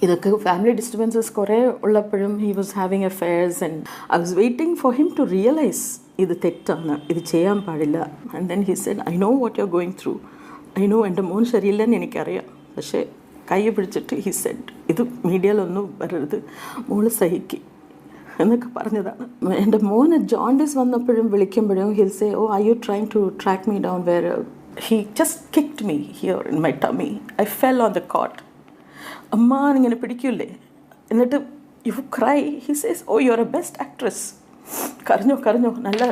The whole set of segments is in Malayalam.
ഇതൊക്കെ ഫാമിലി ഡിസ്റ്റർബൻസസ് കുറേ ഉള്ളപ്പോഴും he was having affairs and I was waiting for him to realise ഇത് തെറ്റാണ്, ഇത് ചെയ്യാൻ പാടില്ല. And then he said I know what you are going through, I know എൻ്റെ മോൻ ശരിയില്ലെന്ന് എനിക്കറിയാം. പക്ഷേ കൈ പിടിച്ചിട്ട് ഹി സെഡ് ഇത് മീഡിയയിലൊന്നും വരരുത്, മോള് സഹിക്കും എന്നൊക്കെ പറഞ്ഞതാണ്. എൻ്റെ മോന് ജോണ്ടിസ് വന്നപ്പോഴും വിളിക്കുമ്പോഴും he'll say oh I you trying to track me down where he just kicked me here in my tummy. I fell on the cot. അമ്മ ഇങ്ങനെ പിടിക്കൂലേ, എന്നിട്ട് you cry. He says oh you are a best actress. കരഞ്ഞോ നല്ല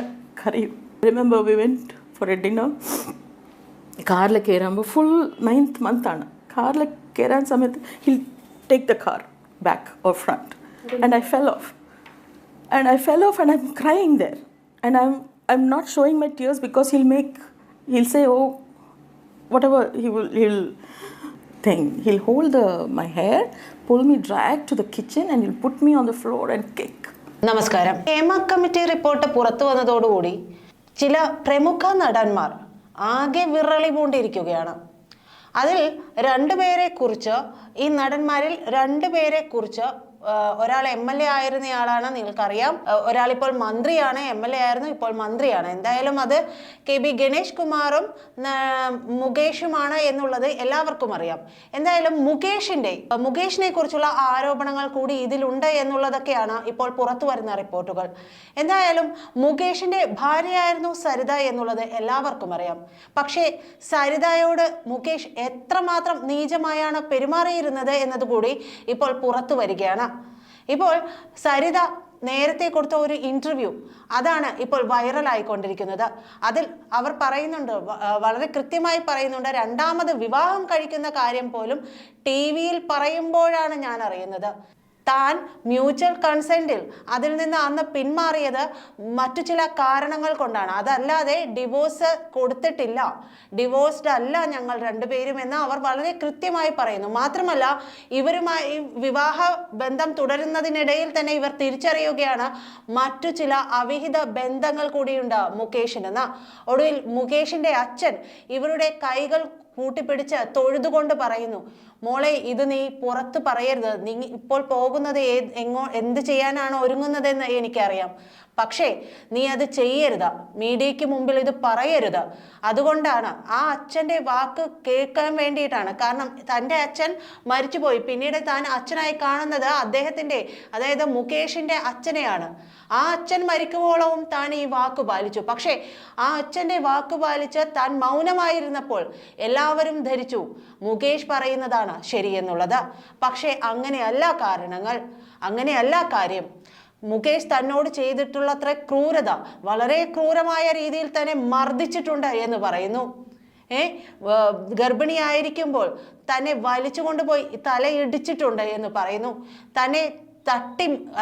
കരയും. Remember we went for a dinner. കാറിൽ കയറുമ്പോൾ ഫുൾ 9th month ആണ്. കാറിൽ കയറാൻ സമയത്ത് he'll take the car back or front and I fell off and I am crying there and I am not showing my tears because he'll say oh whatever he'll thing. He'll hold my hair, pull me, drag to the kitchen and he'll put me on the floor and kick. നമസ്കാരം. ഹേമ കമ്മിറ്റി റിപ്പോർട്ട് പുറത്തു വന്നതോടുകൂടി ചില പ്രമുഖ നടന്മാർ ആകെ വിറളി പൂണ്ടിരിക്കുകയാണ്. അതിൽ ഈ നടന്മാരിൽ രണ്ടുപേരെ കുറിച്ച് ഒരാൾ MLA ആയിരുന്നയാളാണ്, നിങ്ങൾക്കറിയാം. ഒരാളിപ്പോൾ മന്ത്രിയാണ്, MLA ആയിരുന്നു, ഇപ്പോൾ മന്ത്രിയാണ്. എന്തായാലും അത് KB ഗണേഷ് കുമാറും മുകേഷുമാണ് എന്നുള്ളത് എല്ലാവർക്കും അറിയാം. എന്തായാലും മുകേഷിനെ കുറിച്ചുള്ള ആരോപണങ്ങൾ കൂടി ഇതിലുണ്ട് എന്നുള്ളതൊക്കെയാണ് ഇപ്പോൾ പുറത്തു വരുന്ന റിപ്പോർട്ടുകൾ. എന്തായാലും മുകേഷിന്റെ ഭാര്യയായിരുന്നു സരിത എന്നുള്ളത് എല്ലാവർക്കും അറിയാം. പക്ഷേ സരിതയോട് മുകേഷ് എത്രമാത്രം നീചമായാണ് പെരുമാറിയിരുന്നത് എന്നതുകൂടി ഇപ്പോൾ പുറത്തു വരികയാണ്. ഇപ്പോൾ സരിത നേരത്തെ കൊടുത്ത ഒരു ഇന്റർവ്യൂ അതാണ് ഇപ്പോൾ വൈറലായിക്കൊണ്ടിരിക്കുന്നത്. അതിൽ അവർ പറയുന്നുണ്ട്, വളരെ കൃത്യമായി പറയുന്നുണ്ട്, രണ്ടാമത് വിവാഹം കഴിക്കുന്ന കാര്യം പോലും TV പറയുമ്പോഴാണ് ഞാൻ അറിയുന്നത്. താൻ മ്യൂച്വൽ കൺസെന്റിൽ അതിൽ നിന്ന് അന്ന് പിന്മാറിയത് മറ്റു ചില കാരണങ്ങൾ കൊണ്ടാണ്, അതല്ലാതെ ഡിവോഴ്സ് കൊടുത്തിട്ടില്ല, ഡിവോഴ്സ്ഡ് അല്ല ഞങ്ങൾ രണ്ടുപേരും എന്ന് അവർ വളരെ കൃത്യമായി പറയുന്നു. മാത്രമല്ല ഇവരുമായി വിവാഹ ബന്ധം തുടരുന്നതിനിടയിൽ തന്നെ ഇവർ തിരിച്ചറിയുകയാണ് മറ്റു ചില അവിഹിത ബന്ധങ്ങൾ കൂടിയുണ്ട് മുകേഷിനെന്ന്. ഒടുവിൽ മുകേഷിന്റെ അച്ഛൻ ഇവരുടെ കൈകൾ കൂട്ടിപ്പിടിച്ച് തൊഴുതുകൊണ്ട് പറയുന്നു, മോളെ ഇത് നീ പുറത്ത് പറയരുത്, നീ ഇപ്പോൾ പോകുന്നത് എന്ത് ചെയ്യാനാണ് ഒരുങ്ങുന്നതെന്ന് എനിക്കറിയാം, പക്ഷേ നീ അത് ചെയ്യരുത്, മീഡിയയ്ക്ക് മുമ്പിൽ ഇത് പറയരുത്. അതുകൊണ്ടാണ് ആ അച്ഛൻ്റെ വാക്ക് കേൾക്കാൻ വേണ്ടിയിട്ടാണ്. കാരണം തൻ്റെ അച്ഛൻ മരിച്ചുപോയി, പിന്നീട് താൻ അച്ഛനായി കാണുന്നത് അദ്ദേഹത്തിൻ്റെ, അതായത് മുകേഷിൻ്റെ അച്ഛനെയാണ്. ആ അച്ഛൻ മരിക്കുവോളവും താൻ ഈ വാക്ക് പാലിച്ചു. പക്ഷേ ആ അച്ഛൻ്റെ വാക്ക് പാലിച്ച് താൻ മൗനമായിരുന്നപ്പോൾ എല്ലാവരും ധരിച്ചു മുകേഷ് പറയുന്നതാണ് ശരിയെന്നുള്ളത്. പക്ഷേ അങ്ങനെയല്ല കാര്യം. മുകേഷ് തന്നോട് ചെയ്തിട്ടുള്ളത്ര ക്രൂരത, വളരെ ക്രൂരമായ രീതിയിൽ തന്നെ മർദ്ദിച്ചിട്ടുണ്ട് എന്ന് പറയുന്നു. ഗർഭിണിയായിരിക്കുമ്പോൾ തന്നെ വലിച്ചു കൊണ്ടുപോയി തലയിടിച്ചിട്ടുണ്ട് എന്ന് പറയുന്നു. തന്നെ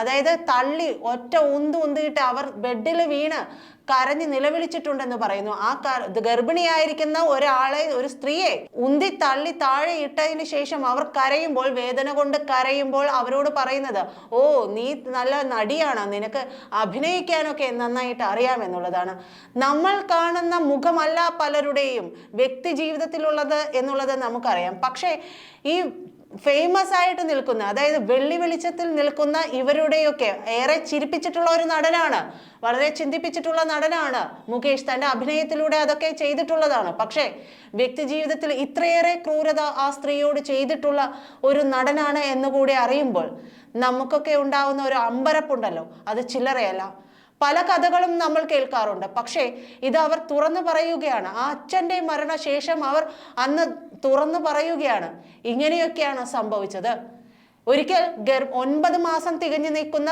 അതായത് തള്ളി ഒറ്റ ഉന്തിയിട്ട് അവർ ബെഡിൽ വീണ് കരഞ്ഞ് നിലവിളിച്ചിട്ടുണ്ടെന്ന് പറയുന്നു. ആ ഗർഭിണിയായിരിക്കുന്ന ഒരു സ്ത്രീയെ ഉന്തി തള്ളി താഴെ ഇട്ടതിന് ശേഷം അവർ കരയുമ്പോൾ, വേദന കൊണ്ട് കരയുമ്പോൾ അവരോട് പറയുന്നത്, ഓ നീ നല്ല നടിയാണ്, നിനക്ക് അഭിനയിക്കാനൊക്കെ നന്നായിട്ട് അറിയാമെന്നുള്ളതാണ്. നമ്മൾ കാണുന്ന മുഖമല്ല പലരുടെയും വ്യക്തി ജീവിതത്തിലുള്ളത് എന്നുള്ളത് നമുക്കറിയാം. പക്ഷേ ഈ ഫേമസ് ആയിട്ട് നിൽക്കുന്ന, അതായത് വെള്ളി വെളിച്ചത്തിൽ നിൽക്കുന്ന ഇവരുടെയൊക്കെ ഏറെ ചിരിപ്പിച്ചിട്ടുള്ള ഒരു നടനാണ്, വളരെ ചിന്തിപ്പിച്ചിട്ടുള്ള നടനാണ് മുകേഷ്. തൻ്റെ അഭിനയത്തിലൂടെ അതൊക്കെ ചെയ്തിട്ടുള്ളതാണ്. പക്ഷേ വ്യക്തി ജീവിതത്തിൽ ഇത്രയേറെ ക്രൂരത ആ സ്ത്രീയോട് ചെയ്തിട്ടുള്ള ഒരു നടനാണ് എന്നുകൂടി അറിയുമ്പോൾ നമുക്കൊക്കെ ഉണ്ടാവുന്ന ഒരു അമ്പരപ്പുണ്ടല്ലോ, അത് ചില്ലറയല്ല. പല കഥകളും നമ്മൾ കേൾക്കാറുണ്ട്. പക്ഷേ ഇത് അവർ തുറന്നു പറയുകയാണ്. ആ അച്ഛൻ്റെ മരണശേഷം അവർ അന്ന് തുറന്നു പറയുകയാണ്, ഇങ്ങനെയൊക്കെയാണ് സംഭവിച്ചത്. ഒരിക്കൽ 9 മാസം തികഞ്ഞു നിൽക്കുന്ന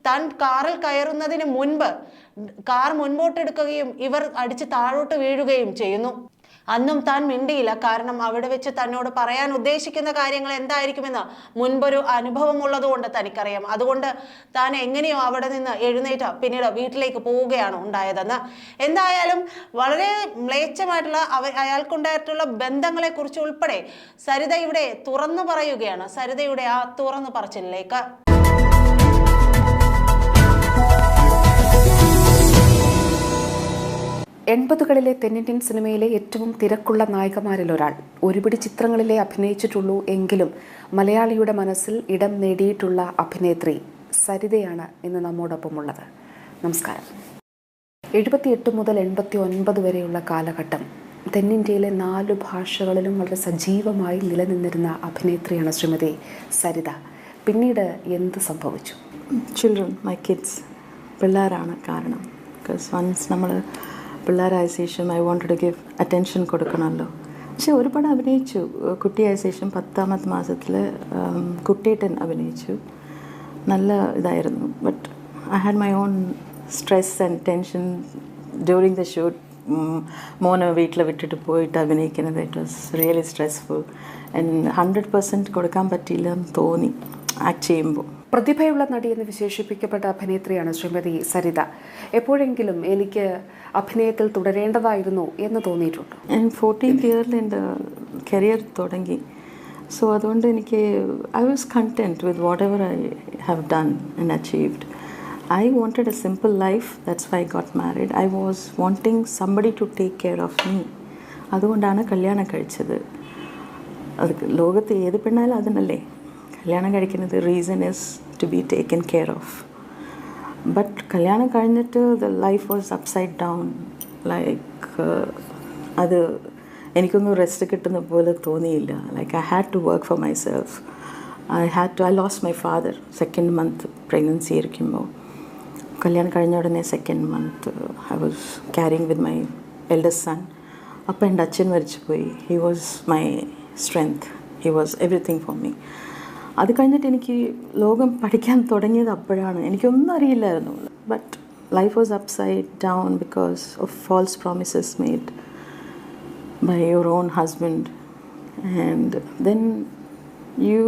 താൻ കാറിൽ കയറുന്നതിന് മുൻപ് കാർ മുൻപോട്ടെടുക്കുകയും ഇവർ അടിച്ച് താഴോട്ട് വീഴുകയും ചെയ്യുന്നു. അന്നും താൻ മിണ്ടിയില്ല. കാരണം അവിടെ വെച്ച് തന്നോട് പറയാൻ ഉദ്ദേശിക്കുന്ന കാര്യങ്ങൾ എന്തായിരിക്കുമെന്ന് മുൻപൊരു അനുഭവം ഉള്ളതുകൊണ്ട് തനിക്കറിയാം. അതുകൊണ്ട് താൻ എങ്ങനെയോ അവിടെ നിന്ന് എഴുന്നേറ്റ് പിന്നീട് വീട്ടിലേക്ക് പോവുകയാണ് ഉണ്ടായതെന്ന്. എന്തായാലും വളരെ മ്ലേച്ഛമായിട്ടുള്ള അയാൾക്കുണ്ടായിട്ടുള്ള ബന്ധങ്ങളെ കുറിച്ച് ഉൾപ്പെടെ സരിത ഇവിടെ തുറന്നു പറയുകയാണ്. സരിതയുടെ ആ തുറന്നു പറച്ചിലേക്ക് 80കളിലെ തെന്നിന്ത്യൻ സിനിമയിലെ ഏറ്റവും തിരക്കുള്ള നായികമാരിൽ ഒരാൾ. ഒരുപിടി ചിത്രങ്ങളിലെ അഭിനയിച്ചിട്ടുള്ളൂ എങ്കിലും മലയാളിയുടെ മനസ്സിൽ ഇടം നേടിയിട്ടുള്ള അഭിനേത്രി സരിതയാണ് ഇന്ന് നമ്മോടൊപ്പമുള്ളത്. നമസ്കാരം. 78 മുതൽ 89 വരെയുള്ള കാലഘട്ടം തെന്നിന്ത്യയിലെ 4 ഭാഷകളിലും വളരെ സജീവമായി നിലനിന്നിരുന്ന അഭിനേത്രിയാണ് ശ്രീമതി സരിത. പിന്നീട് എന്ത് സംഭവിച്ചു? ചിൽഡ്രൻ, മൈ കിഡ്സ്, പിള്ളേരാണ് കാരണം. ബിക്കോസ് വൺസ് നമ്മൾ പിള്ളേരായ ശേഷം I wanted to give attention കൊടുക്കണമല്ലോ. പക്ഷെ ഒരുപാട് അഭിനയിച്ചു. കുട്ടിയായ ശേഷം 10ാമത്തെ മാസത്തിൽ കുട്ടിയേട്ടൻ അഭിനയിച്ചു. നല്ല ഇതായിരുന്നു. But I had my own stress and tension during the shoot. മോനെ വീട്ടിൽ വിട്ടിട്ട് പോയിട്ട് അഭിനയിക്കുന്നത് it was really stressful and 100% കൊടുക്കാൻ പറ്റിയില്ല എന്ന് തോന്നി ആക്ട് ചെയ്യുമ്പോൾ. പ്രതിഭയുള്ള നടി എന്ന് വിശേഷിപ്പിക്കപ്പെട്ട അഭിനേത്രിയാണ് ശ്രീമതി സരിത. എപ്പോഴെങ്കിലും എനിക്ക് അഭിനയത്തിൽ തുടരേണ്ടതായിരുന്നു എന്ന് തോന്നിയിട്ടുണ്ട്? ഞാൻ 14th ഇയറിൽ എൻ്റെ കരിയർ തുടങ്ങി. സോ അതുകൊണ്ട് എനിക്ക് I was content with what ever I have done and achieved. I wanted a simple life. That's why I got married. I was wanting somebody to take care of me. അതുകൊണ്ടാണ് കല്യാണം കഴിച്ചത്. അത് ലോകത്ത് ഏത് പെണ്ണാലും അതിനല്ലേ കല്യാണം കഴിക്കുന്നത്. Reason is to be taken care of. But കല്യാണം കഴിഞ്ഞിട്ട് the life was upside down. Like അത് എനിക്കൊന്നും റെസ്റ്റ് കിട്ടുന്ന പോലെ തോന്നിയില്ല. Like I had to work for myself. I lost my father 2nd month pregnancy ഇരിക്കുമ്പോൾ. കല്യാണം കഴിഞ്ഞ ഉടനെ 2nd month I was carrying with my eldest son. അപ്പോൾ എൻ്റെ അച്ഛൻ മരിച്ചു പോയി. He was my strength. He was everything for me. അത് കഴിഞ്ഞിട്ട് എനിക്ക് ലോകം പഠിക്കാൻ തുടങ്ങിയത് അപ്പോഴാണ്. എനിക്കൊന്നും അറിയില്ലായിരുന്നു. But life was upside down because of false promises made by your own husband. And then you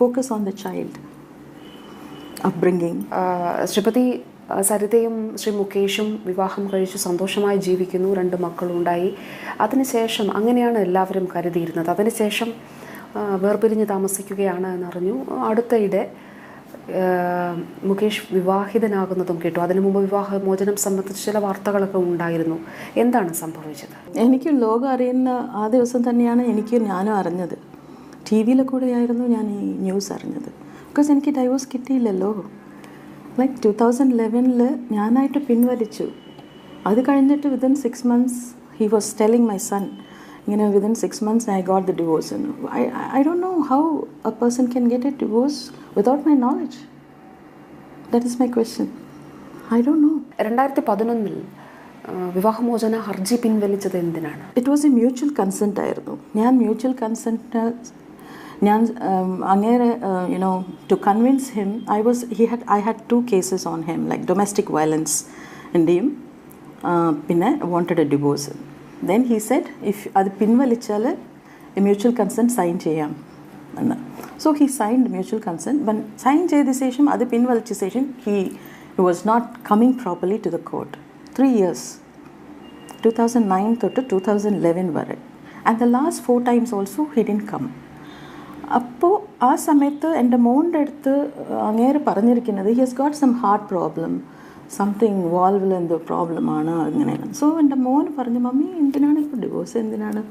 focus on the child upbringing. Shrimati സരിതയും ശ്രീ മുകേഷും വിവാഹം കഴിച്ച് സന്തോഷമായി ജീവിക്കുന്നു. 2 മക്കളുണ്ടായി. അതിനുശേഷം അങ്ങനെയാണ് എല്ലാവരും കരുതിയിരുന്നത്. അതിനുശേഷം വേർപിരിഞ്ഞ് താമസിക്കുകയാണ് എന്നറിഞ്ഞു. അടുത്തയിടെ മുകേഷ് വിവാഹിതനാകുന്നതും കേട്ടു. അതിനു മുമ്പ് വിവാഹമോചനം സംബന്ധിച്ച് ചില വാർത്തകളൊക്കെ ഉണ്ടായിരുന്നു. എന്താണ് സംഭവിച്ചത്? എനിക്ക് ലോകം അറിയുന്ന ആ ദിവസം തന്നെയാണ് ഞാനും അറിഞ്ഞത്. ടി വിയിൽ കൂടെയായിരുന്നു ഞാൻ ഈ ന്യൂസ് അറിഞ്ഞത്. ബിക്കോസ് എനിക്ക് ഡൈവോഴ്സ് കിട്ടിയില്ലല്ലോ. ലൈക്ക് 2011 ഞാനായിട്ട് പിൻവലിച്ചു. അത് കഴിഞ്ഞിട്ട് within 6 months he was telling my son ഇങ്ങനെ within 6 months I got the divorce. I don't know how a person can get a divorce without my knowledge. That is my question. I don't know. 2011 വിവാഹമോചന ഹർജി പിൻവലിച്ചത് എന്തിനാണ്? It was a mutual consent ആയിരുന്നു. ഞാൻ മ്യൂച്വൽ കൺസെൻറ്റ് അങ്ങേരെ to convince him, I had 2 cases on him, like domestic violence ഇന്റെയും പിന്നെ wanted a divorce. Then he said if അത് പിൻവലിച്ചാൽ മ്യൂച്വൽ കൺസെൻറ്റ് സൈൻ ചെയ്യാം എന്ന്. So he signed mutual consent. When sign ചെയ്ത ശേഷം അത് പിൻവലിച്ച ശേഷം he was not coming properly to the court. 3 years 2009 തൊട്ട് 2011 വരെ. And the last 4 times also he didn't come. അപ്പോൾ ആ സമയത്ത് എൻ്റെ മോൻ്റെ അടുത്ത് അങ്ങേര് പറഞ്ഞിരിക്കുന്നത് he has got some heart problem, something വാൾവിൽ എന്തോ പ്രോബ്ലമാണ് അങ്ങനെയാണ്. സോ എൻ്റെ മോൻ പറഞ്ഞു, മമ്മി എന്തിനാണ് ഇപ്പോൾ ഡിവോഴ്സ്, എന്തിനാണ്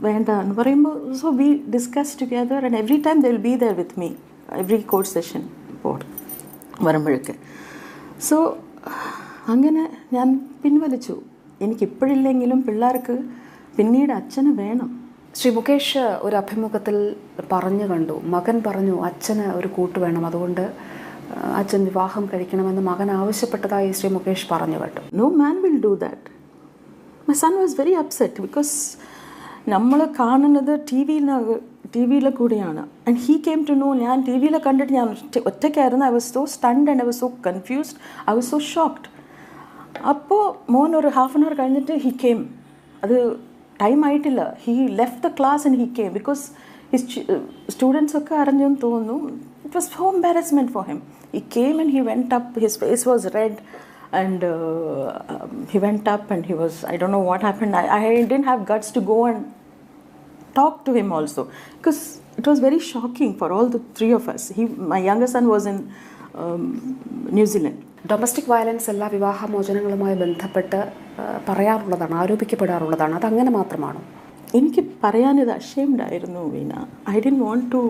വേണ്ട എന്ന് പറയുമ്പോൾ, so we discuss together and every time they will be there with me every court session വരുമ്പോഴൊക്കെ. സോ അങ്ങനെ ഞാൻ പിൻവലിച്ചു. എനിക്കിപ്പോഴില്ലെങ്കിലും പിള്ളേർക്ക് പിന്നീട് അച്ഛന് വേണം. ശ്രീ മുകേഷ് ഒരു അഭിമുഖത്തിൽ പറഞ്ഞു കണ്ടു, മകൻ പറഞ്ഞു അച്ഛന് ഒരു കൂട്ട് വേണം, അതുകൊണ്ട് അച്ഛൻ വിവാഹം കഴിക്കണമെന്ന് മകൻ ആവശ്യപ്പെട്ടതായി ശ്രീ മുകേഷ് പറഞ്ഞു കേട്ടു. No man will do that. My son was very upset because നമ്മൾ കാണുന്നത് ടി വിയിലെ കൂടെയാണ്. And he came to know. ഞാൻ ടി വിയിൽ കണ്ടിട്ട് ഞാൻ ഒറ്റയ്ക്കായിരുന്നു. I was so stunned and I was so confused. I was so shocked. അപ്പോൾ മോൻ ഒരു ഹാഫ് ആൻ അവർ കഴിഞ്ഞിട്ട് ഹി കെയിം. അത് ടൈം ആയിട്ടില്ല. He left the class and he came because his students ഒക്കെ അറിഞ്ഞെന്ന് തോന്നുന്നു. It was so embarrassment for him. He came and he went up. His face was red and he went up and he was, I don't know what happened. I didn't have guts to go and talk to him also because it was very shocking for all the 3 of us. My younger son was in New Zealand. Domestic violence എല്ലാ വിവാഹമോചനങ്ങളുമായി ബന്ധപ്പെട്ട് പറയാറുള്ളതാണ്, ആരോപിക്കപ്പെടാറുള്ളതാണ്. അതങ്ങനെ മാത്രമാണോ? എനിക്ക് പറയാനിത് അഷേംഡ് വീണ. I didn't want to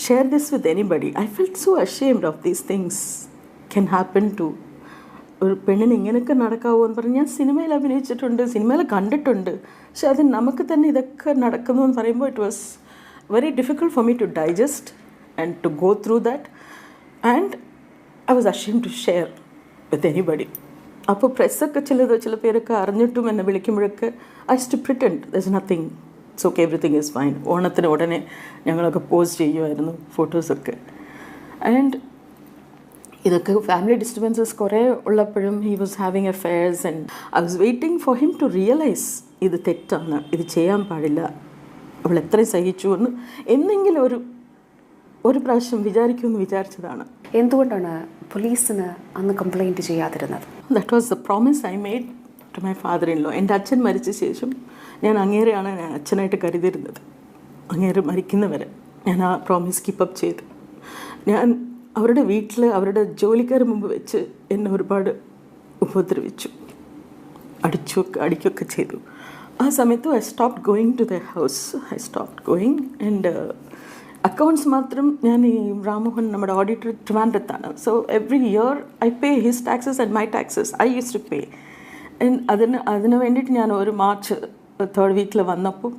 share this with anybody. I felt so ashamed of these things can happen to ഒരു പെണ്ണിന് ഇങ്ങനെയൊക്കെ നടക്കാവോ എന്ന് പറഞ്ഞ് ഞാൻ സിനിമയിൽ അഭിനയിച്ചിട്ടുണ്ട്, സിനിമയിൽ കണ്ടിട്ടുണ്ട്. പക്ഷെ അത് നമുക്ക് തന്നെ ഇതൊക്കെ നടക്കുന്നു എന്ന് പറയുമ്പോൾ it was very difficult for me to digest and to go through that. And I was ashamed to share with anybody. അപ്പോൾ പ്രസ്സൊക്കെ ചില പേരൊക്കെ അറിഞ്ഞിട്ടും എന്നെ വിളിക്കുമ്പോഴൊക്കെ ഐ സ്റ്റു pretend there is nothing, it's okay, everything is fine. ഓണത്തിന് ഉടനെ ഞങ്ങളൊക്കെ പോസ്റ്റ് ചെയ്യുമായിരുന്നു ഫോട്ടോസൊക്കെ. ആൻഡ് ഇതൊക്കെ ഫാമിലി ഡിസ്റ്റർബൻസസ് കുറേ ഉള്ളപ്പോഴും he was having affairs and I was waiting for him to realise ഇത് തെറ്റാണ്, ഇത് ചെയ്യാൻ പാടില്ല, അവൾ എത്രയും സഹിച്ചു എന്ന് എന്നെങ്കിലും ഒരു പ്രാവശ്യം വിചാരിക്കുമെന്ന് വിചാരിച്ചതാണ്. എന്തുകൊണ്ടാണ് പോലീസിന് അന്ന് കംപ്ലൈൻറ്റ് ചെയ്യാതിരുന്നത്? That was the promise I made to my father in law. എൻ്റെ അച്ഛൻ മരിച്ച ശേഷം ഞാൻ അങ്ങേരെയാണ് ഞാൻ അച്ഛനായിട്ട് കരുതിയിരുന്നത്. അങ്ങേര് മരിക്കുന്നവരെ ഞാൻ ആ പ്രോമിസ് കീപ്പപ്പ് ചെയ്തു. ഞാൻ അവരുടെ വീട്ടിൽ അവരുടെ ജോലിക്കാർ മുമ്പ് വെച്ച് എന്നെ ഒരുപാട് ഉപദ്രവിച്ചു, അടിക്കുകയൊക്കെ ചെയ്തു. ആ സമയത്ത് I stopped going to the house. I stopped going. And accounts മാത്രം ഞാൻ ഈ രാമോഹൻ നമ്മുടെ ഓഡിറ്റർ ട്രിവാൻഡ്രത്താണ്. So every year I pay his taxes and my taxes I use to pay. അതിന് വേണ്ടിയിട്ട് ഞാൻ ഒരു മാർച്ച് 3rd വീക്കിൽ വന്നപ്പോൾ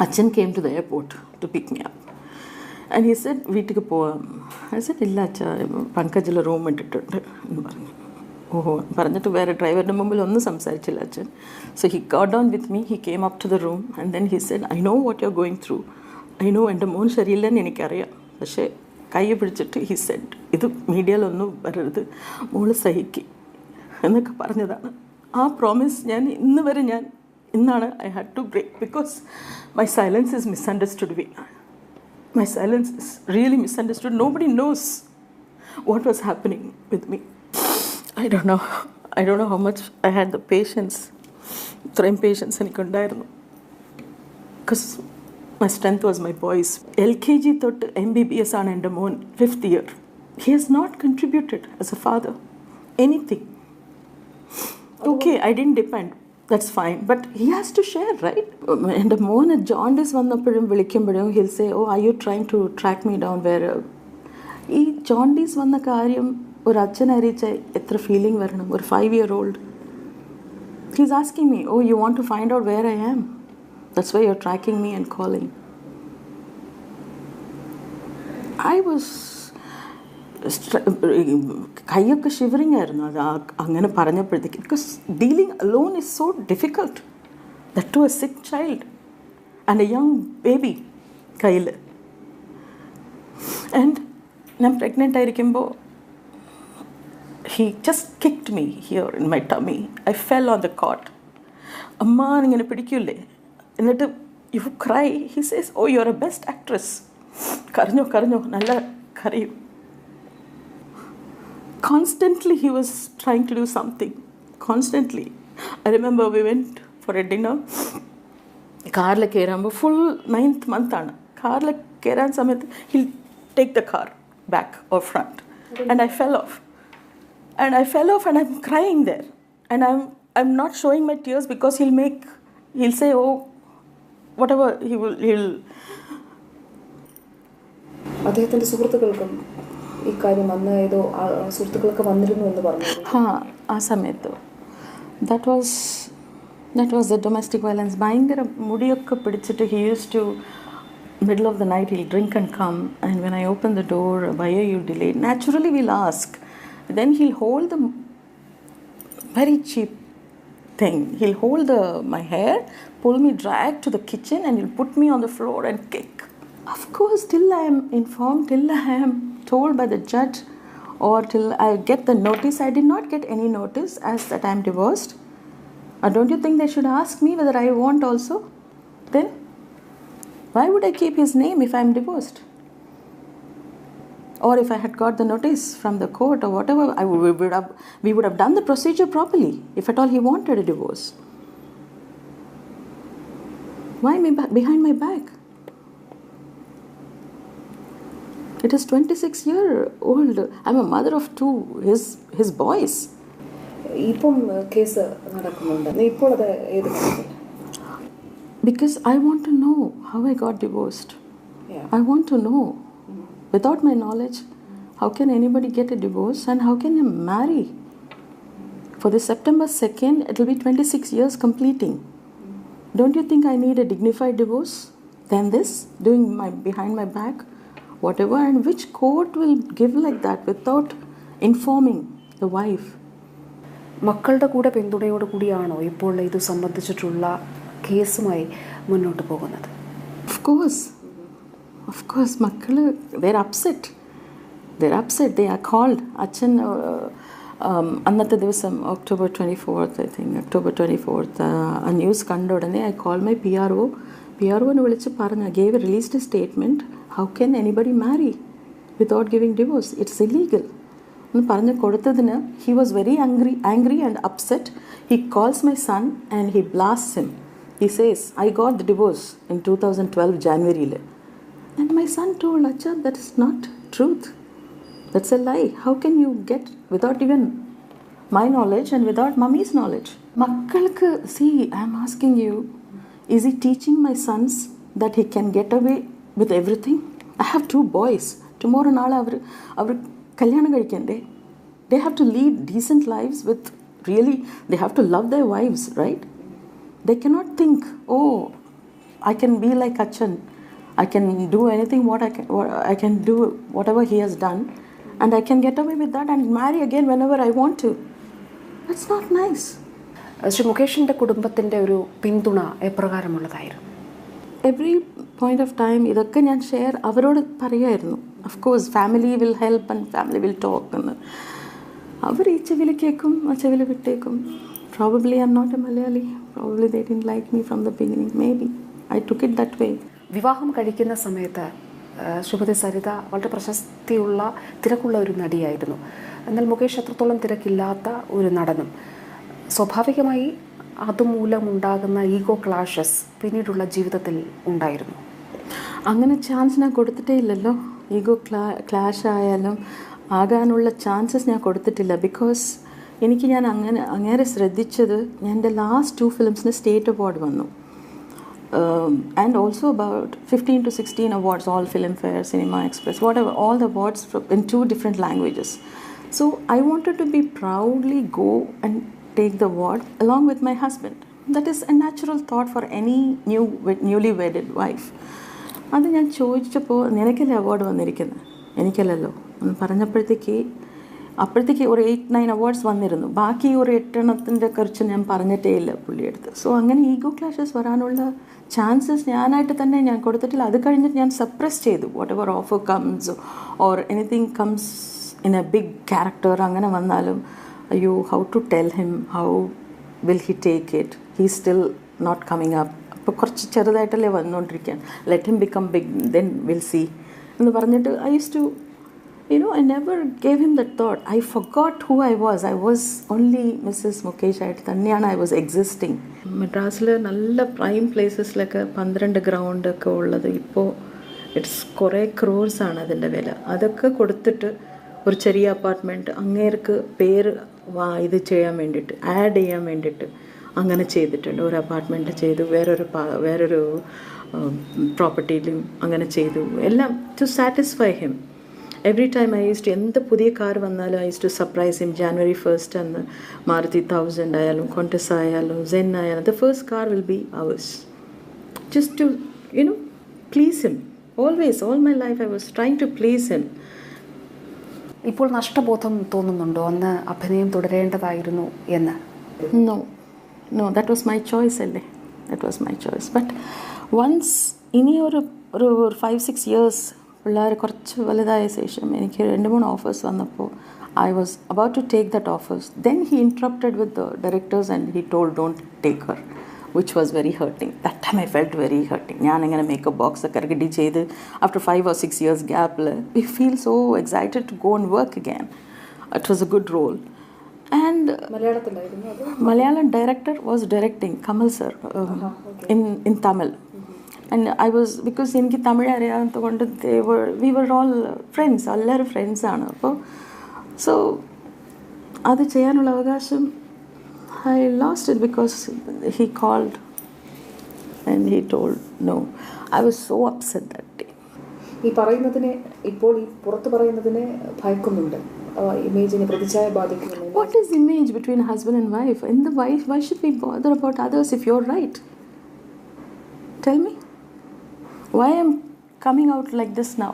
അച്ഛൻ came to the airport to pick me up and he said വീട്ടിലേക്ക് പോവാം. ഐ സെഡ് ഇല്ല അച്ഛാ, പങ്കജിൽ റൂം ഇട്ടിട്ടുണ്ട് എന്ന് പറഞ്ഞു. ഓഹോ പറഞ്ഞിട്ട് വേറെ ഡ്രൈവറിൻ്റെ മുമ്പിൽ ഒന്നും സംസാരിച്ചില്ല അച്ഛൻ. So he got down with me, he came up to the room and then he said I know what you are going through, I know എൻ്റെ മോൻ ശരിയില്ലെന്ന് എനിക്കറിയാം, പക്ഷേ കൈ പിടിച്ചിട്ട് ഹി സെഡ് ഇത് മീഡിയയിലൊന്നും വരരുത്, മോള് സഹിക്കി എന്നൊക്കെ പറഞ്ഞതാണ്. ആ പ്രോമിസ് ഞാൻ ഇന്നാണ് I had to break because my silence is misunderstood Veena. My silence is really misunderstood. Nobody knows what was happening with me. I don't know how much I had the patience. ഇത്രയും പേഷ്യൻസ് എനിക്കുണ്ടായിരുന്നു. Because my strength was my boys. LKG തൊട്ട് MBBS ആണ് എൻ്റെ മോൻ, 5th year. He has not contributed as a father anything. Okay, I didn't depend. That's fine, but he has to share, right? എൻ്റെ മോന് ജോണ്ടിസ് വന്നപ്പോഴും വിളിക്കുമ്പോഴും he'll say, oh, are you trying to track me down where ഈ ജോണ്ടിസ് വന്ന കാര്യം ഒരു അച്ഛനെ അറിയിച്ചാൽ എത്ര ഫീലിംഗ് വരണം? ഒരു 5-year-old. He's asking me, oh, you want to find out where I am? That's why you're tracking me and calling. I was കൈയൊക്കെ ഷിവറിങ് ആയിരുന്നു അത് അങ്ങനെ പറഞ്ഞപ്പോഴത്തേക്ക്. Because dealing alone is so difficult, that to a sick child and a young baby കയ്യിൽ. ആൻഡ് ഞാൻ പ്രഗ്നൻ്റ് ആയിരിക്കുമ്പോൾ he just kicked me here in my tummy. I fell on the cot. അമ്മ ഇങ്ങനെ പിടിക്കൂലേ, എന്നിട്ട് you cry. He says, oh, you're a best actress. കരഞ്ഞോ നല്ല കരയും. Constantly he was trying to do something. Constantly. I remember we went for a dinner. കാറിൽ കയറുമ്പോൾ ഫുൾ 9th month ആണ്. കാറിൽ കയറാൻ സമയത്ത് he'll take the car back or front. And I fell off and I'm crying there. And I'm not showing my tears because he'll say, oh, whatever, he'll അദ്ദേഹത്തിൻ്റെ സുഹൃത്തുക്കൾക്കും ഈ കാര്യം അന്ന് ഏതോ സുഹൃത്തുക്കളൊക്കെ വന്നിരുന്നു എന്ന് പറഞ്ഞു. ആ സമയത്ത് that was the domestic violence. ഭയങ്കര മുടിയൊക്കെ പിടിച്ചിട്ട് he used to, middle of the night he'll drink and come, and when I open the door, why are you delayed? Naturally we'll ask. Then he'll hold the very cheap thing. He'll hold my hair, pull me, drag to the kitchen, and he'll put me on the floor and kick. Of course, till I am informed, till I am told by the judge, or till I get the notice. I did not get any notice as that I am divorced. Don't you think they should ask me whether I want also? Then why would I keep his name if I am divorced? Or if I had got the notice from the court or whatever, we would have done the procedure properly, if at all he wanted a divorce. Why behind my back? It is 26-year-old. I'm a mother of two, his boys. ഇപ്പം കേസ് നടക്കുന്നുണ്ട്. ഇപ്പോൾ അത് ഏത് കാര്യത്തിൽ? Because I want to know how I got divorced. Yeah. I want to know. Without my knowledge, how can anybody get a divorce and how can you marry? For this September 2nd, it will be 26 years completing. Don't you think I need a dignified divorce than this, doing behind my back, whatever? And which court will give like that without informing the wife? മക്കളുടെ കൂടെ പിന്തുണയോട് കൂടിയാണോ ഇപ്പോൾ ഇത് സംബന്ധിച്ചിട്ടുള്ള കേസുമായി മുന്നോട്ട് പോകുന്നത്? Of course, മക്കള് they're upset. They are called. അച്ഛൻ അന്നത്തെ ദിവസം October 24th, I think, October 24th, a news കണ്ട ഉടനെ I called my PRO. PROനെ വിളിച്ച് പറഞ്ഞു, released a statement, how can anybody marry without giving divorce? It's illegal. എന്ന് പറഞ്ഞ് കൊടുത്തതിന് he was very angry and upset. He calls my son and he blasts him. He says, I got the divorce in 2012 January. And my son told, Acha, that is not truth. That's a lie. How can you get without even my knowledge and without mummy's knowledge? Makkalku, see, I'm asking you, is he teaching my sons that he can get away with everything? I have two boys. Tomorrow naal avaru kalyanam കഴിക്കണ്ടേ? They have to lead decent lives with really, they have to love their wives, right? They cannot think, oh, I can be like Achan. I can do anything what I can do whatever he has done, and I can get away with that and marry again whenever I want to. That's not nice. Shri മുകേഷിൻ്റെ കുടുംബത്തിൻ്റെ ഒരു പിന്തുണ എപ്രകാരമുള്ളതായിരുന്നു? Every point of time ഇതൊക്കെ ഞാൻ ഷെയർ അവരോട് പറയായിരുന്നു. Of course, family will help and family will talk. അവർ ഈ ചെവിയിൽ കേൾക്കും, ആ ചെവിയിൽ വിട്ടേക്കും. Probably I'm not a Malayali. Probably they didn't like me from the beginning. Maybe I took it that way. വിവാഹം കഴിക്കുന്ന സമയത്ത് ശ്രീമതി സരിത വളരെ പ്രശസ്തിയുള്ള തിരക്കുള്ള ഒരു നടിയായിരുന്നു. എന്നാൽ മുകേഷ് അത്രത്തോളം തിരക്കില്ലാത്ത ഒരു നടനും. സ്വാഭാവികമായി അതുമൂലമുണ്ടാകുന്ന ഈഗോ ക്ലാഷസ് പിന്നീടുള്ള ജീവിതത്തിൽ ഉണ്ടായിരുന്നു. അങ്ങനെ ചാൻസ് ഞാൻ കൊടുത്തിട്ടേ ഇല്ലല്ലോ. ഈഗോ ക്ലാഷ് ആയാലും ആകാനുള്ള ചാൻസസ് ഞാൻ കൊടുത്തിട്ടില്ല. ബിക്കോസ് ഞാൻ അങ്ങനെ ശ്രദ്ധിച്ചത് ഞാൻ എൻ്റെ ലാസ്റ്റ് 2 ഫിലിംസിന് സ്റ്റേറ്റ് അവാർഡ് വന്നു. And also about 15 to 16 awards, all Filmfare, Cinema Express, whatever, all the awards in 2 different languages. So I wanted to be proudly go and take the award along with my husband. That is a natural thought for any newly wedded wife. അത് ഞാൻ ചോദിച്ചപ്പോൾ നിനക്കല്ലേ അവാർഡ് വന്നിരിക്കുന്നത്, എനിക്കല്ലല്ലോ എന്ന് പറഞ്ഞപ്പോഴത്തേക്ക് അപ്പോഴത്തേക്ക് ഒരു 8-9 അവാർഡ്സ് വന്നിരുന്നു. ബാക്കി ഒരു 8 കുറിച്ച് ഞാൻ പറഞ്ഞിട്ടേ ഇല്ല പുള്ളിയെടുത്ത്. സോ അങ്ങനെ ഈഗോ ക്ലാഷസ് വരാനുള്ള ചാൻസസ് ഞാനായിട്ട് തന്നെ ഞാൻ കൊടുത്തിട്ടില്ല. അത് കഴിഞ്ഞിട്ട് ഞാൻ സപ്രസ് ചെയ്തു. Whatever offer comes or anything comes in a big character അങ്ങനെ വന്നാലും അയ്യോ, how to tell him, how will he take it, he still not coming up. അപ്പോൾ കുറച്ച് ചെറുതായിട്ടല്ലേ വന്നുകൊണ്ടിരിക്കുകയാണ്. Let him become big, then will see എന്ന് പറഞ്ഞിട്ട് I use to I never gave him that thought. I forgot who I was. I was only Mrs. Mukesh ആയിട്ട് തന്നെയാണ് I was existing. മദ്രാസിൽ നല്ല പ്രൈം പ്ലേസസിലൊക്കെ 12 ഗ്രൗണ്ടൊക്കെ ഉള്ളത് ഇപ്പോൾ ഇറ്റ്സ് കുറേ ക്രോർസാണ് അതിൻ്റെ വില. അതൊക്കെ കൊടുത്തിട്ട് ഒരു ചെറിയ അപ്പാർട്ട്മെൻറ്റ് അങ്ങേർക്ക് പേര് ഇത് ചെയ്യാൻ വേണ്ടിയിട്ട്, ആഡ് ചെയ്യാൻ വേണ്ടിയിട്ട് അങ്ങനെ ചെയ്തിട്ടുണ്ട്. ഒരു അപ്പാർട്ട്മെൻറ്റ് ചെയ്തു, വേറൊരു പ്രോപ്പർട്ടിയിലും അങ്ങനെ ചെയ്തു, എല്ലാം to satisfy him. Every time I used to, എന്ത് പുതിയ കാർ വന്നാലും I used to surprise him. January 1st അന്ന് മാരുതി 1000 ആയാലും കോണ്ടസ് ആയാലും സെൻ ആയാലും the first car will be ours. Just to, please him. Always, all my life I was trying to please him. ഇപ്പോൾ നഷ്ടബോധം തോന്നുന്നുണ്ടോ അന്ന് അഭിനയം തുടരേണ്ടതായിരുന്നു എന്ന്? No, that was my choice അല്ലേ. That was my choice. But once ഇനി ഒരു 5-6 years പിള്ളേർ കുറച്ച് വലുതായ ശേഷം എനിക്ക് 2-3 ഓഫേഴ്സ് വന്നപ്പോൾ I was about to take that offers. Then he interrupted with the directors and he told, don't take her, which was very hurting. That time I felt very hurting. ഞാൻ അങ്ങനെ മേക്കപ്പ് ബോക്സ് ഒക്കെ റെഡി ചെയ്ത് ആഫ്റ്റർ 5 or 6 years ഗ്യാപ്പിൽ we feel so excited to go and work again. It was a good role. And Malayalam director was directing, Kamal sir, in Tamil. And I was, because എനിക്ക് തമിഴ് അറിയാത്തത് കൊണ്ട് we were all friends, എല്ലാവരും ഫ്രണ്ട്സാണ്. അപ്പോൾ സോ അത് ചെയ്യാനുള്ള അവകാശം I lost it because he called and he told no. I was so upset that day. ഈ പറയുന്നതിനെ ഇപ്പോൾ ഈ പുറത്ത് പറയുന്നതിനെ ഭയക്കുന്നുണ്ട്, ഇമേജിനെ പ്രതിച്ഛായ ബാധിക്കുന്നു. What is image between husband and wife? In the wife, why should we bother about others if you're right? Tell me. Why am coming out like this now?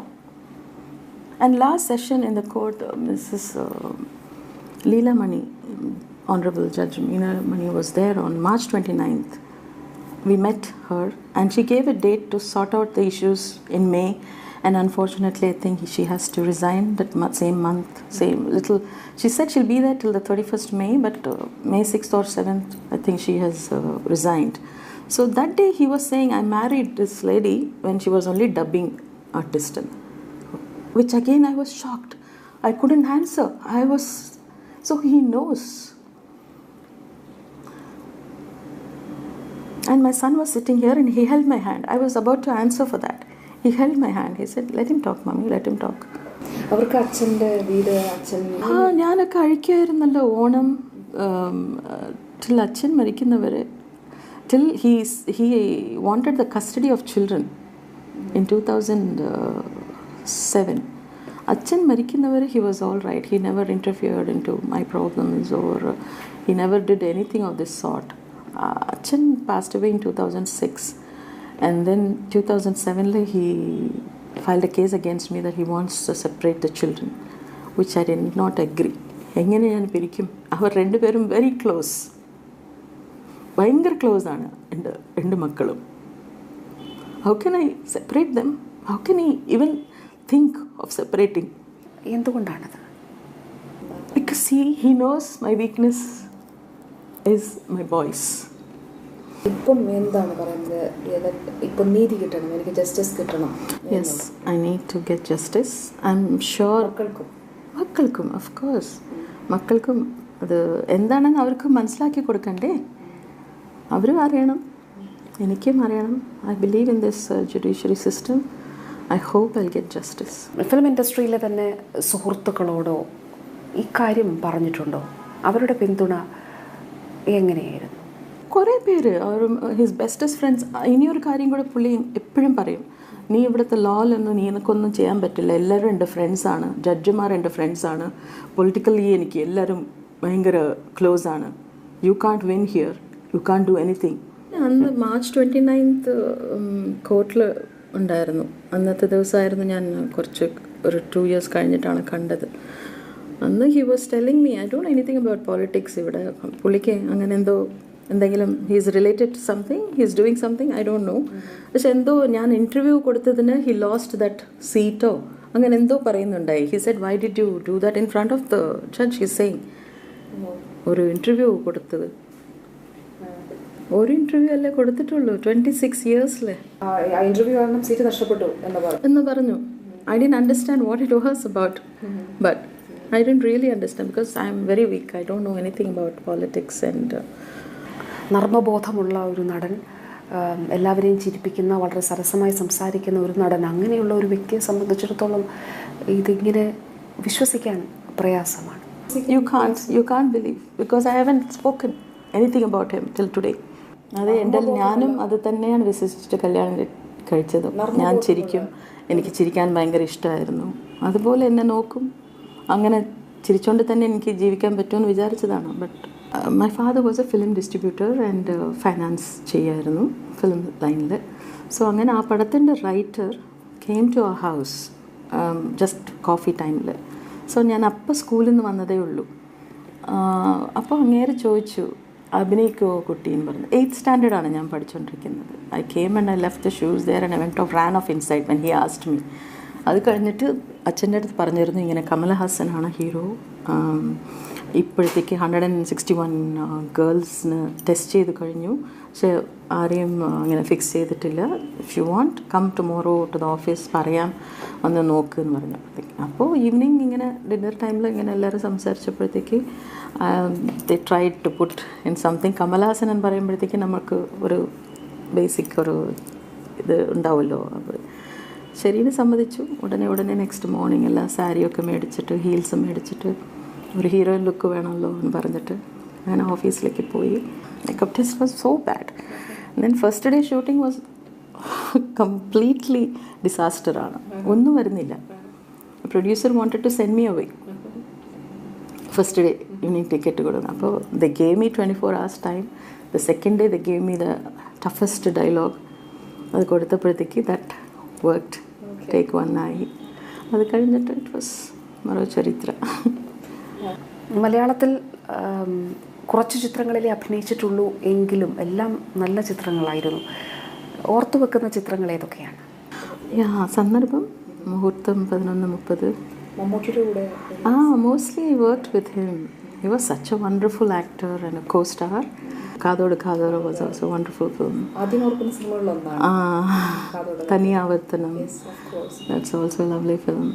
And last session in the court, Mrs. Leela Mani, Honorable Judge Meena Mani was there on March 29th. We met her and she gave a date to sort out the issues in May, and unfortunately I think she has to resign that same month, same little. She said she'll be there till the 31st May, but May 6th or 7th I think she has resigned. So that day he was saying, I married this lady when she was only dubbing artist, which again I was shocked. I couldn't answer. So he knows. And my son was sitting here and he held my hand. I was about to answer for that. He held my hand. He said, let him talk, mommy, let him talk. അവർക്ക് അച്ഛൻ്റെ വീട്, അച്ഛൻ ഞാനൊക്കെ അഴിക്കുമായിരുന്നല്ലോ ഓണം till അച്ഛൻ മരിക്കുന്നവരെ. Till he wanted the custody of children in 2007. Achan marikinavare, he was all right. He never interfered into my problems or he never did anything of this sort. Achan passed away in 2006, and then 2007 he filed a case against me that he wants to separate the children, which I did not agree. എങ്ങനെ ഞാൻ പിരിക്കും? അവർ രണ്ടുപേരും വെരി ക്ലോസ്, ഭയങ്കര ക്ലോസ് ആണ് എൻ്റെ മക്കളും. How can I separate them? How can I even think of separating? എന്തുകൊണ്ടാണത്? Because he knows my weakness is my boys. ഇപ്പം എന്താണ് പറയുന്നത്? ഇപ്പം നീതി കിട്ടണം, എനിക്ക് ജസ്റ്റിസ് കിട്ടണം. Yes, I need to get justice. I am sure. മക്കൾക്കും ഓഫ് കോഴ്സ്, മക്കൾക്കും അത് എന്താണെന്ന് അവർക്ക് മനസ്സിലാക്കി കൊടുക്കണ്ടേ? അവരും അറിയണം, എനിക്കും അറിയണം. I believe in this judiciary system. I hope I get justice. Film ഇൻഡസ്ട്രിയിലെ തന്നെ സുഹൃത്തുക്കളോടോ ഈ കാര്യം പറഞ്ഞിട്ടുണ്ടോ? അവരുടെ പിന്തുണ എങ്ങനെയായിരുന്നു? കുറേ പേര്, അവരും ഹിസ് ബെസ്റ്റസ്റ്റ് ഫ്രണ്ട്സ്. ഇനിയൊരു കാര്യം കൂടെ പുള്ളി എപ്പോഴും പറയും, നീ ഇവിടുത്തെ ലോയിലൊന്നും നീ എനിക്കൊന്നും ചെയ്യാൻ പറ്റില്ല, എല്ലാവരും എൻ്റെ ഫ്രണ്ട്സാണ്, ജഡ്ജിമാർ എൻ്റെ ഫ്രണ്ട്സാണ്, പൊളിറ്റിക്കലി എനിക്ക് എല്ലാവരും ഭയങ്കര ക്ലോസ് ആണ്, U can't win here, U can't do anything. അന്ന് March 29th കോർട്ടിൽ ഉണ്ടായിരുന്നു. അന്നത്തെ ദിവസമായിരുന്നു ഞാൻ ഒരു 2 years കഴിഞ്ഞിട്ടാണ് കണ്ടത്. അന്ന് he was telling me, I don't know anything about politics. ഇവിടെ പുള്ളിക്ക് അങ്ങനെ എന്തെങ്കിലും he is related to something, he is doing something, I don't know. പക്ഷെ എന്തോ ഞാൻ ഇൻ്റർവ്യൂ കൊടുത്തതിന് ഹി ലോസ്റ്റ് ദറ്റ് സീറ്റോ അങ്ങനെ എന്തോ പറയുന്നുണ്ടായി. He said, why did you do that in front of the judge? He saying, ഒരു ഇൻ്റർവ്യൂ കൊടുത്തത്, ഒരു ഇൻ്റർവ്യൂ അല്ലേ കൊടുത്തിട്ടുള്ളൂ 26 yearsലെ. ഇൻ്റർവ്യൂ കാരണം സീറ്റ് നഷ്ടപ്പെട്ടു എന്ന് പറഞ്ഞു. I didn't understand what it was about, but I didn't really understand because I am very weak. I don't know anything about politics and നർമ്മബോധമുള്ള ഒരു നടൻ, എല്ലാവരെയും ചിരിപ്പിക്കുന്ന, വളരെ സരസമായി സംസാരിക്കുന്ന ഒരു നടൻ, അങ്ങനെയുള്ള ഒരു വ്യക്തിയെ സംബന്ധിച്ചിടത്തോളം ഇതിങ്ങനെ വിശ്വസിക്കാൻ പ്രയാസമാണ്. You can't believe because I haven't spoken anything about him till today. ഞാനും അത് തന്നെയാണ് വിശ്വസിച്ചിട്ട് കല്യാണം കഴിച്ചത്. ഞാൻ ചിരിക്കും, എനിക്ക് ചിരിക്കാൻ ഭയങ്കര ഇഷ്ടമായിരുന്നു. അതുപോലെ എന്നെ നോക്കും, അങ്ങനെ ചിരിച്ചുകൊണ്ട് തന്നെ എനിക്ക് ജീവിക്കാൻ പറ്റുമെന്ന് വിചാരിച്ചതാണ്. But my father was a film distributor and finance ചെയ്യായിരുന്നു ഫിലിം ലൈനിൽ. സോ അങ്ങനെ ആ പടത്തിൻ്റെ writer came to our house just coffee ടൈമിൽ. സോ ഞാൻ അപ്പം സ്കൂളിൽ നിന്ന് വന്നതേ ഉള്ളൂ. അപ്പോൾ അങ്ങേരെ ചോദിച്ചു, അഭിനയിക്കോ കുട്ടി എന്ന് പറഞ്ഞു. 8th standard ഞാൻ പഠിച്ചുകൊണ്ടിരിക്കുന്നത്. I came and I left the shoes there and I went off ran off inside when he asked me. അത് കഴിഞ്ഞിട്ട് അച്ഛൻ്റെ അടുത്ത് പറഞ്ഞിരുന്നു, ഇങ്ങനെ കമലഹാസനാണ് ഹീറോ, ഇപ്പോഴത്തേക്ക് 161 ഗേൾസിന് ടെസ്റ്റ് ചെയ്ത് കഴിഞ്ഞു, പക്ഷേ ആരെയും ഇങ്ങനെ ഫിക്സ് ചെയ്തിട്ടില്ല. If you want come tomorrow to the office, പറയാം, വന്ന് നോക്ക് എന്ന് പറഞ്ഞപ്പോഴത്തേക്ക്. അപ്പോൾ ഈവനിങ് ഇങ്ങനെ ഡിന്നർ ടൈമിൽ ഇങ്ങനെ എല്ലാവരും സംസാരിച്ചപ്പോഴത്തേക്ക് they tried to put in something Kamal Haasan എന്ന് പറയുമ്പോഴത്തേക്ക് നമുക്ക് ഒരു ബേസിക് ഒരു ഇത് ഉണ്ടാവുമല്ലോ. അപ്പോൾ ശരിയെന്ന് സമ്മതിച്ചു. ഉടനെ നെക്സ്റ്റ് മോർണിംഗ് എല്ലാം സാരിയൊക്കെ മേടിച്ചിട്ട് ഹീൽസ് മേടിച്ചിട്ട് ഒരു ഹീറോയിൻ ലുക്ക് വേണമല്ലോ എന്ന് പറഞ്ഞിട്ട് ഞാൻ ഓഫീസിലേക്ക് പോയി. Makeup test was so bad. Then first day shooting was completely ഡിസാസ്റ്ററാണ്. ഒന്നും വരുന്നില്ല. Producer wanted to send me away. First day unique ticket കൊടുക്കണം. അപ്പോൾ they gave me 24 hours time. The second day they gave me the toughest dialogue. അത് കൊടുത്തപ്പോഴത്തേക്ക് ദാറ്റ് വർക്ക്ഡ്. ടേക്ക് 1 ആയി. അത് കഴിഞ്ഞിട്ട് ഇറ്റ് വാസ് മറോ ചരിത്ര. മലയാളത്തിൽ കുറച്ച് ചിത്രങ്ങളിലേ അഭിനയിച്ചിട്ടുള്ളൂ എങ്കിലും എല്ലാം നല്ല ചിത്രങ്ങളായിരുന്നു. ഓർത്തു വെക്കുന്ന ചിത്രങ്ങൾ ഏതൊക്കെയാണ്? സന്ദർഭം, മുഹൂർത്തം, 11:30. മമ്മൂട്ടിയുടെ കൂടെ mostly I worked with him. He was such a wonderful actor and a co-star. കാതോട് കാതോര was also a wonderful film. ആദ്യം ഓർക്കുന്ന സിനിമകളിലൊന്നാണ് തനിയാവർത്തനം. That's also a lovely film.